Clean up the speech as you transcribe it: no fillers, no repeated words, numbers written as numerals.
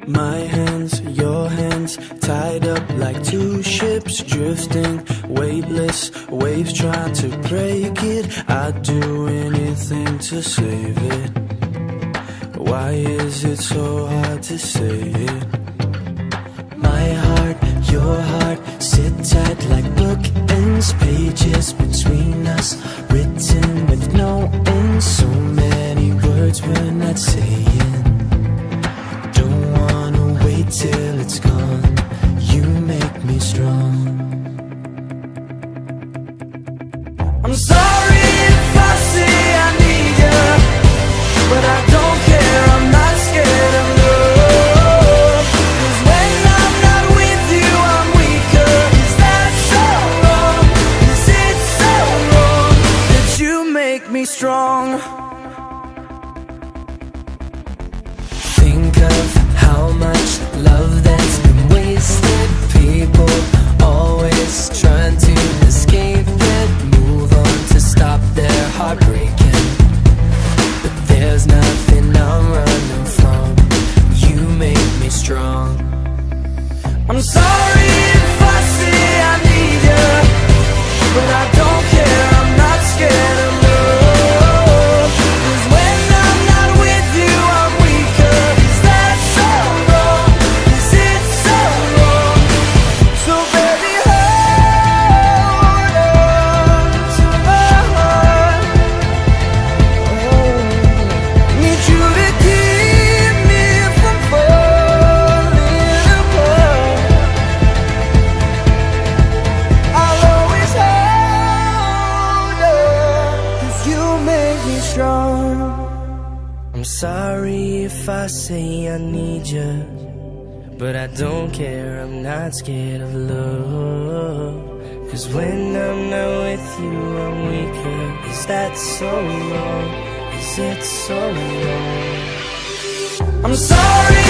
My hands, your hands, tied up like two ships drifting, weightless, waves try to break it. I'd do anything to save it. Why is it so hard to say it? My heart, your heart, sit tight like bookends, pages between us, written with no end. So many words we're not saying. Don't wanna wait till it's gone. You make me strong. I'm sorry if I say I need you, but I don't care, I'm not scared of love. 'Cause when I'm not with you, I'm weaker. Is that so wrong? Is it so wrong that you make me strong? Think of how much love that's been wasted. People always trying to escape it, move on to stop their heartbreaking. But there's nothing I'm running from. You make me strong. I'm sorry if I say I need you, but I don't care, I'm not scared of love. 'Cause when I'm not with you, I'm weaker. Is that so wrong? Is it so wrong? So baby, hold on to my heart. Need you to keep me from falling apart. I'll always hold on, 'cause you make me strong. I'm sorry if I say I need you, but I don't care, I'm not scared of love. 'Cause when I'm not with you, I'm weaker. Is that so wrong? Is it so wrong? I'm sorry